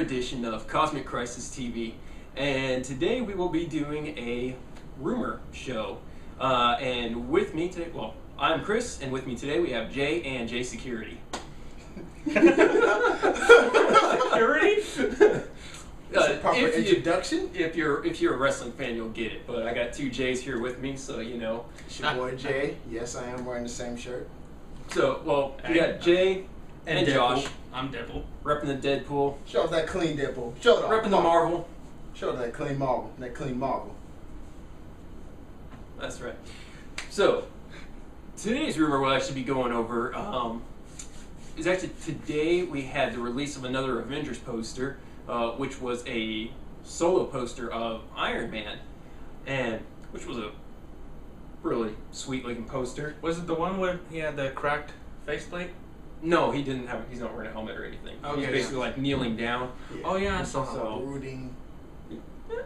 edition of Cosmic Crisis TV, and today we will be doing a rumor show. And with me today, well, I'm Chris, and with me today we have Jay and Jay Security. Security? Proper introduction? If you're a wrestling fan, you'll get it. But I got two Jays here with me, so you know. It's your boy Jay. Yes, I am wearing the same shirt. So, well, we got Jay and Josh. I'm Deadpool. Repping the Deadpool. Show off that clean Deadpool. Show it off. Repping the Marvel. Show that clean Marvel. That clean Marvel. That's right. So, today's rumor we'll actually be going over is actually today we had the release of another Avengers poster, which was a solo poster of Iron Man, and which was a really sweet looking poster. Was it the one where he had the cracked faceplate? No, he didn't have. He's not wearing a helmet or anything. Okay, He's basically like kneeling down. Yeah. Oh yeah, I saw So- Brooding.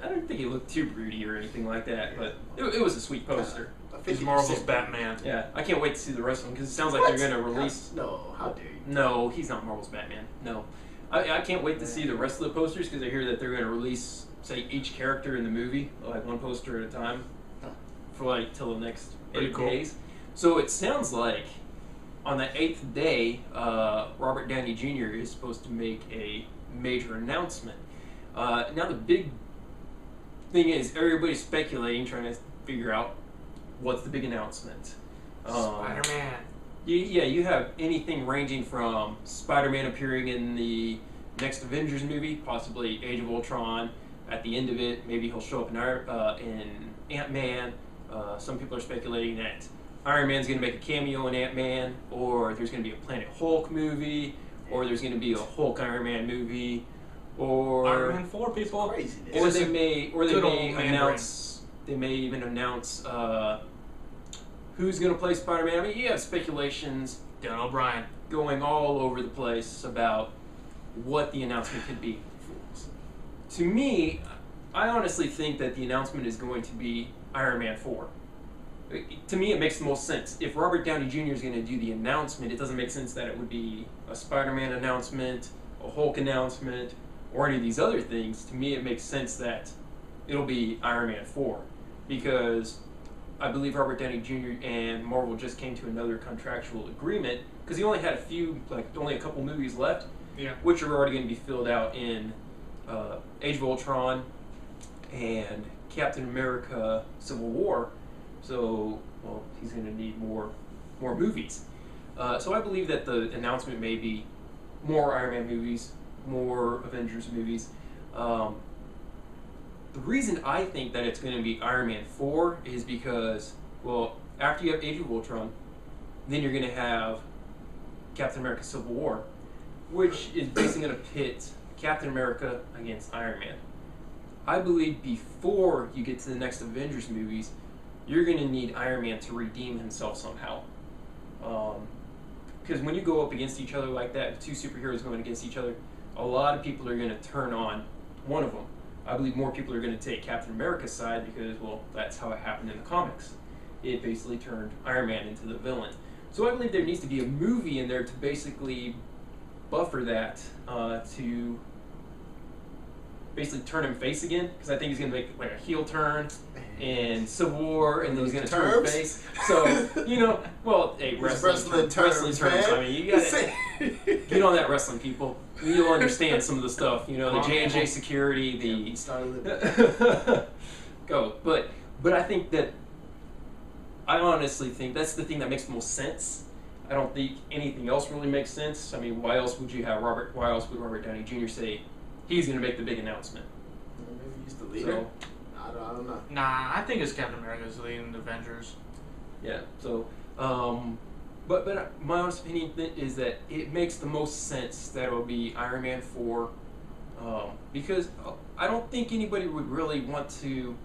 I don't think he looked too broody or anything like that, but it was a sweet poster. He's Marvel's Batman. Yeah, I can't wait to see the rest of them because it sounds like What? they're going to release. No, how dare you? No, he's not Marvel's Batman. No, I can't wait to see the rest of the posters because I hear that they're going to release, say, each character in the movie, like one poster at a time, for like till the next Pretty 8 cool. days. So it sounds like on the 8th day, Robert Downey Jr. is supposed to make a major announcement. Now the big thing is everybody's speculating, trying to figure out what's the big announcement. Spider-Man. Yeah, you have anything ranging from Spider-Man appearing in the next Avengers movie, possibly Age of Ultron. At the end of it, maybe he'll show up in Ant-Man. Some people are speculating that Iron Man's going to make a cameo in Ant-Man, or there's going to be a Planet Hulk movie, or there's going to be a Hulk Iron Man movie, or Iron Man 4 people. Craziness. or It's they a may good old man announce. They may even announce who's going to play Spider-Man. I mean, you have speculations Dan O'Brien. going all over the place about what the announcement could be. To me, I honestly think that the announcement is going to be Iron Man 4. To me, it makes the most sense. If Robert Downey Jr. is going to do the announcement, it doesn't make sense that it would be a Spider-Man announcement, a Hulk announcement, or any of these other things. To me, it makes sense that it'll be Iron Man 4. Because I believe Robert Downey Jr. and Marvel just came to another contractual agreement, because he only had only a couple movies left, Yeah. which are already going to be filled out in Age of Ultron and Captain America Civil War. So, well, he's going to need more movies. So I believe that the announcement may be more Iron Man movies, more Avengers movies. The reason I think that it's going to be Iron Man 4 is because, well, after you have Age of Ultron, then you're going to have Captain America Civil War, which is basically going to pit Captain America against Iron Man. I believe before you get to the next Avengers movies, you're going to need Iron Man to redeem himself somehow. Because when you go up against each other like that, two superheroes going against each other, a lot of people are going to turn on one of them. I believe more people are going to take Captain America's side because, well, that's how it happened in the comics. It basically turned Iron Man into the villain. So I believe there needs to be a movie in there to basically buffer that, to basically turn him face again, because I think he's going to make like a heel turn in Civil War, and then he's going to turn face. So, you know, well, hey, wrestling terms. I mean, you got to get on that wrestling, people. You'll understand some of the stuff, you know, the J&J security, the go. But I think that I honestly think that's the thing that makes the most sense. I don't think anything else really makes sense. I mean, why else would Robert Downey Jr. say he's going to make the big announcement? Maybe he's the leader. I don't know. Nah, I think it's Captain America's leading the Avengers. Yeah. So, but my honest opinion is that it makes the most sense that it'll be Iron Man 4, because I don't think anybody would really want to.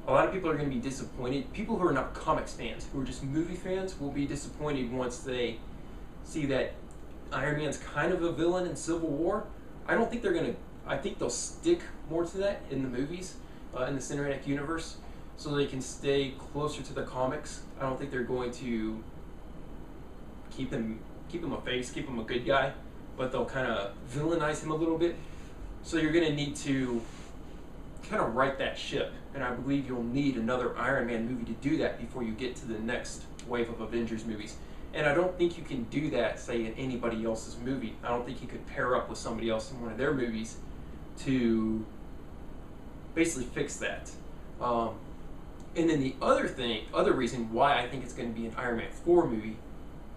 A lot of people are going to be disappointed. People who are not comics fans, who are just movie fans, will be disappointed once they see that Iron Man's kind of a villain in Civil War. I don't think they're going to. I think they'll stick more to that in the movies, in the cinematic universe, so they can stay closer to the comics. I don't think they're going to keep him a face, keep him a good guy, but they'll kind of villainize him a little bit. So you're going to need to kind of right that ship, and I believe you'll need another Iron Man movie to do that before you get to the next wave of Avengers movies. And I don't think you can do that, say, in anybody else's movie. I don't think you could pair up with somebody else in one of their movies to basically fix that. And then the other reason why I think it's going to be an Iron Man 4 movie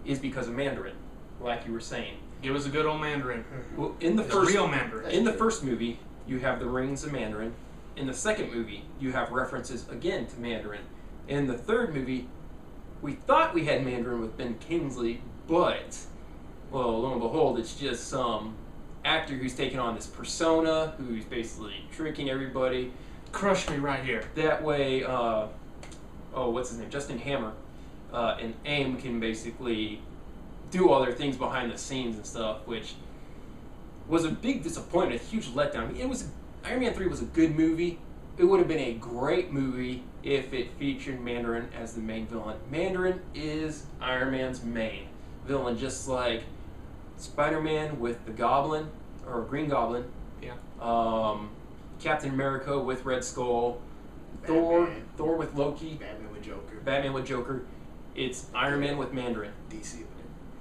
is because of Mandarin, like you were saying. Give us a good old Mandarin. Well, in the It's first real Mandarin. in the first movie, you have the rings of Mandarin. In the second movie, you have references again to Mandarin. In the third movie, we thought we had Mandarin with Ben Kingsley, but, well, lo and behold, it's just some actor who's taking on this persona, who's basically tricking everybody. Crush me right here. That way, what's his name? Justin Hammer and AIM can basically do all their things behind the scenes and stuff, which was a big disappointment, a huge letdown. I mean, Iron Man 3 was a good movie. It would have been a great movie if it featured Mandarin as the main villain. Mandarin is Iron Man's main villain, just like Spider-Man with the Goblin, or Green Goblin. Yeah. Captain America with Red Skull. Batman. Thor with Loki. Batman with Joker. It's Iron Man with Mandarin. DC with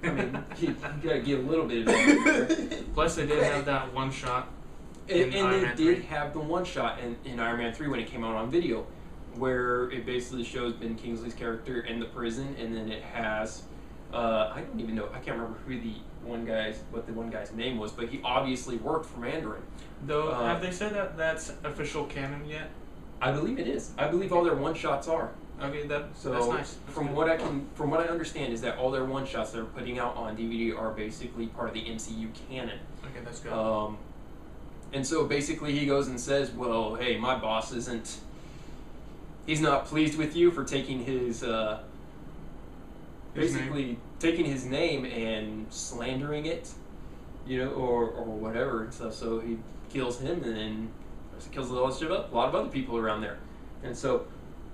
I mean, you gotta get a little bit of it. Plus, they did have that one shot. And Iron they Man did 3. have the one shot in Iron Man 3 when it came out on video, where it basically shows Ben Kingsley's character in the prison, and then it has, I don't even know, I can't remember what the one guy's name was, but he obviously worked for Mandarin. Though, have they said that that's official canon yet? I believe it is. I believe all their one shots are. Okay, that's So nice. That's from good. what I understand is that all their one shots they're putting out on DVD are basically part of the MCU canon. Okay, that's good. And so basically he goes and says, well, hey, my boss he's not pleased with you for taking his taking his name and slandering it, or whatever and stuff. So he kills him, and then kills a lot of other people around there. And so,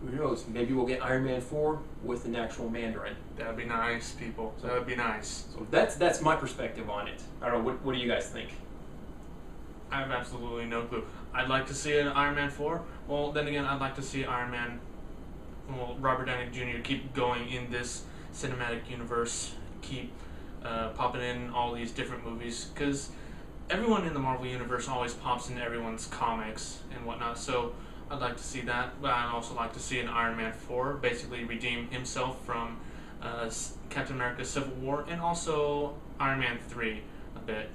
who knows, maybe we'll get Iron Man 4 with an actual Mandarin. That'd be nice, people. That would be nice. So that's my perspective on it. I don't know, what do you guys think? I have absolutely no clue. I'd like to see an Iron Man 4. Well, then again, I'd like to see Robert Downey Jr. keep going in this cinematic universe, keep popping in all these different movies, because everyone in the Marvel Universe always pops in everyone's comics and whatnot, so I'd like to see that. But I'd also like to see an Iron Man 4 basically redeem himself from Captain America Civil War, and also Iron Man 3 a bit.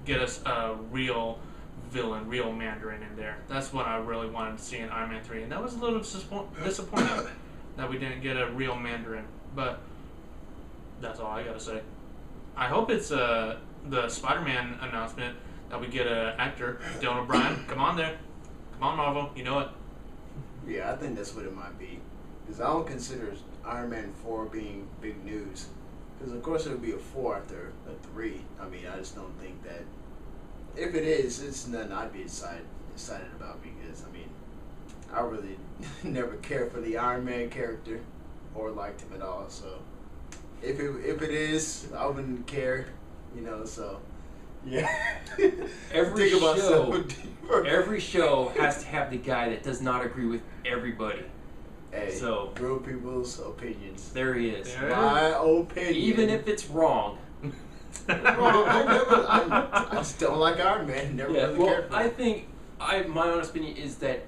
Get us a real villain, real Mandarin in there. That's what I really wanted to see in Iron Man 3, and that was a little disappointing that we didn't get a real Mandarin, but that's all I gotta say. I hope it's the Spider-Man announcement that we get an actor, Dylan O'Brien. Come on there. Come on, Marvel. You know it. Yeah, I think that's what it might be. Because I don't consider Iron Man 4 being big news. Because, of course, it would be a 4 after a 3. I mean, I just don't think that... If it is, it's nothing I'd be excited about. Because, I mean, I really never cared for the Iron Man character or liked him at all. So, if it is, I wouldn't care, so... Yeah. Every show has to have the guy that does not agree with everybody. Hey, so real people's opinions. There he is. There My opinion. Even if it's wrong. I just don't like Iron Man. Never really cared for him. My honest opinion is that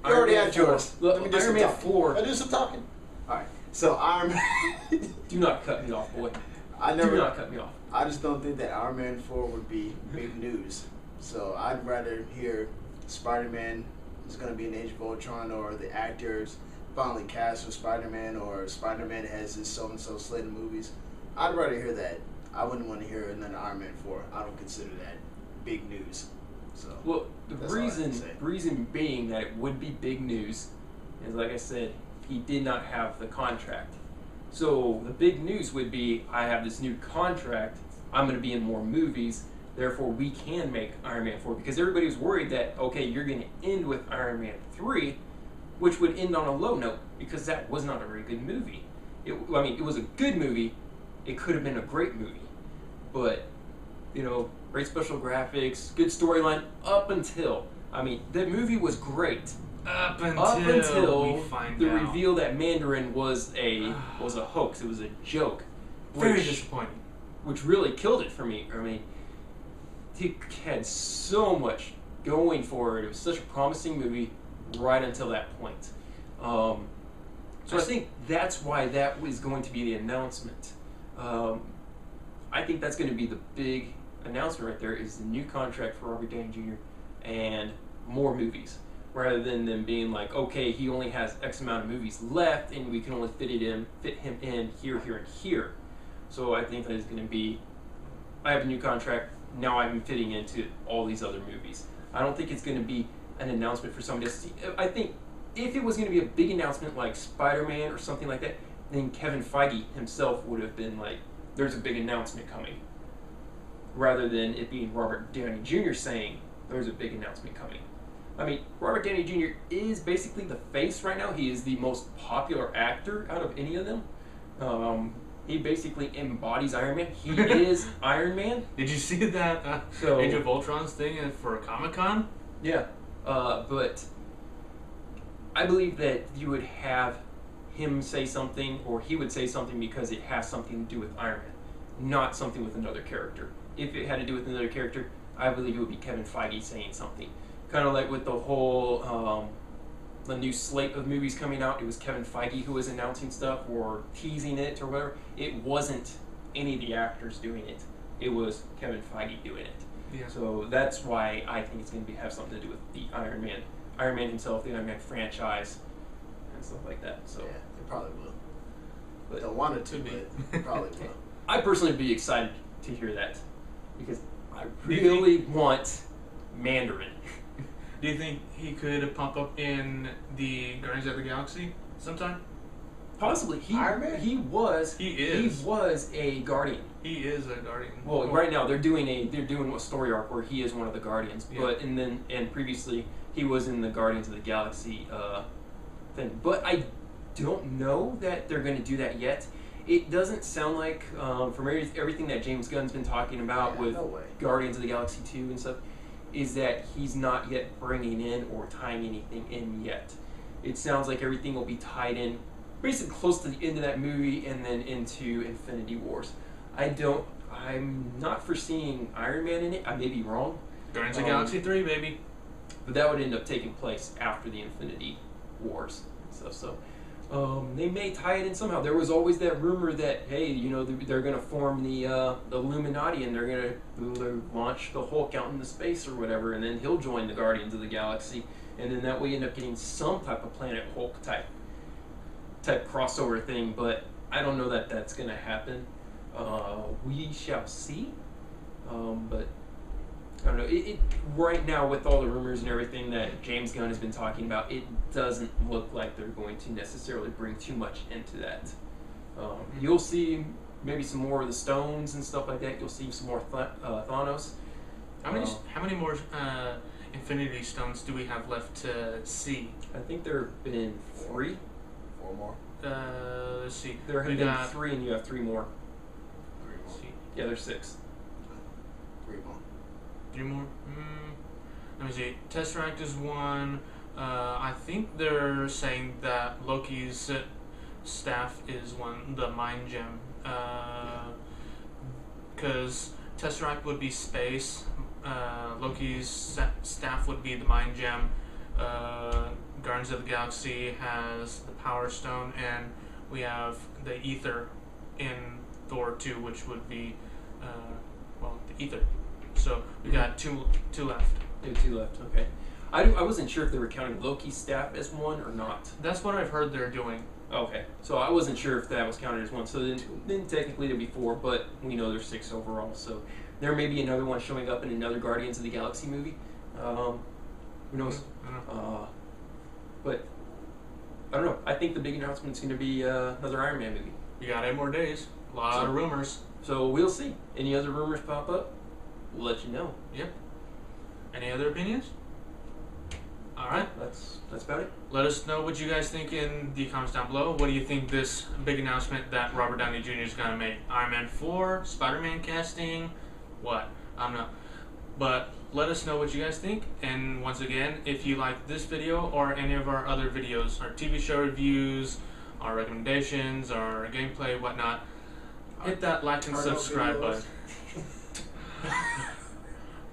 You already had yours. Look, Let me do Iron some Man talking. 4. I'll do some talking. Alright. So Iron Man Do not cut me off, boy. Do not cut me off. I just don't think that Iron Man 4 would be big news. So I'd rather hear Spider-Man is going to be in Age of Ultron, or the actors finally cast for Spider-Man, or Spider-Man has his so-and-so slate of movies. I'd rather hear that. I wouldn't want to hear another Iron Man 4. I don't consider that big news. So Well, the that's all I have to say. reason being that it would be big news is, like I said, he did not have the contract. So the big news would be, I have this new contract, I'm going to be in more movies, therefore we can make Iron Man 4. Because everybody was worried that, okay, you're going to end with Iron Man 3, which would end on a low note, because that was not a very good movie. It was a good movie, it could have been a great movie. But, great special graphics, good storyline up until. I mean, the movie was great. Up until we find the out. reveal that Mandarin was a hoax. It was a joke. Very disappointing. Which really killed it for me. I mean, he had so much going for it. It was such a promising movie right until that point. So I think that's why that was going to be the announcement. I think that's going to be the big announcement right there, is the new contract for Robert Downey Jr. and more movies, rather than them being like, okay, he only has X amount of movies left, and we can only fit him in here, here, and here. So I think that it's going to be, I have a new contract, now I'm fitting into all these other movies. I don't think it's going to be an announcement for somebody else to see. I think if it was going to be a big announcement like Spider-Man or something like that, then Kevin Feige himself would have been like, there's a big announcement coming. Rather than it being Robert Downey Jr. saying, there's a big announcement coming. I mean, Robert Downey Jr. is basically the face right now. He is the most popular actor out of any of them. He basically embodies Iron Man. He is Iron Man. Did you see that Age of Ultron's thing for Comic-Con? Yeah. But I believe that you would have him say something, or he would say something because it has something to do with Iron Man, not something with another character. If it had to do with another character, I believe it would be Kevin Feige saying something. Kind of like with the whole, the new slate of movies coming out, it was Kevin Feige who was announcing stuff or teasing it or whatever. It wasn't any of the actors doing it. It was Kevin Feige doing it. Yeah. So that's why I think it's going to have something to do with the Iron Man himself, the Iron Man franchise, and stuff like that. So yeah, it probably will. But Don't want it to, but it probably will. I personally would be excited to hear that, because I really want Mandarin. Do you think he could pop up in the Guardians of the Galaxy sometime? Possibly. Iron Man? He was a Guardian. He is a Guardian. Well, right now they're doing a story arc where he is one of the Guardians. Yeah. But and previously he was in the Guardians of the Galaxy thing. But I don't know that they're going to do that yet. It doesn't sound like, from everything that James Gunn's been talking about with Guardians of the Galaxy 2 and stuff, is that he's not yet bringing in or tying anything in yet. It sounds like everything will be tied in basically close to the end of that movie and then into Infinity Wars. I'm not foreseeing Iron Man in it. I may be wrong. Guardians of the Galaxy 3, baby. But that would end up taking place after the Infinity Wars and stuff. So they may tie it in somehow. There was always that rumor that, hey, they're going to form the Illuminati, and they're going to launch the Hulk out into space or whatever, and then he'll join the Guardians of the Galaxy, and then that way end up getting some type of Planet Hulk type crossover thing. But I don't know that that's going to happen. We shall see. But I don't know. It right now, with all the rumors and everything that James Gunn has been talking about, it doesn't look like they're going to necessarily bring too much into that. You'll see maybe some more of the stones and stuff like that. You'll see some more Thanos. How many more Infinity Stones do we have left to see? I think there have been 3. 4 more. Let's see. There have been 3, and you have 3 more. 3 more. See. Yeah, there's 6. 3 more. 3 more? Let me see. Tesseract is 1. I think they're saying that Loki's staff is 1, the Mind Gem. Because Tesseract would be space, Loki's staff would be the Mind Gem, Guardians of the Galaxy has the Power Stone, and we have the Ether in Thor 2, which would be, the Ether. So we got 2 left. There are 2 left, okay. I wasn't sure if they were counting Loki's staff as 1 or not. That's what I've heard they're doing. Okay, so I wasn't sure if that was counted as 1. So then technically there'd be 4, but we know there's 6 overall. So there may be another one showing up in another Guardians of the Galaxy movie. Who knows? I don't know. But I don't know. I think the big announcement's going to be another Iron Man movie. We got 8 more days. A lot of rumors. So we'll see. Any other rumors pop up, we'll let you know. Yep. Any other opinions? All right. That's about it. Let us know what you guys think in the comments down below. What do you think this big announcement that Robert Downey Jr. is going to make? Iron Man 4, Spider-Man casting, what? I'm not. But let us know what you guys think. And once again, if you like this video or any of our other videos, our TV show reviews, our recommendations, our gameplay, whatnot, hit that like and subscribe button.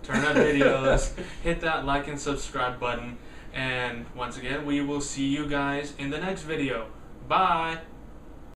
Turn up videos. Hit that like and subscribe button. And once again, we will see you guys in the next video. Bye!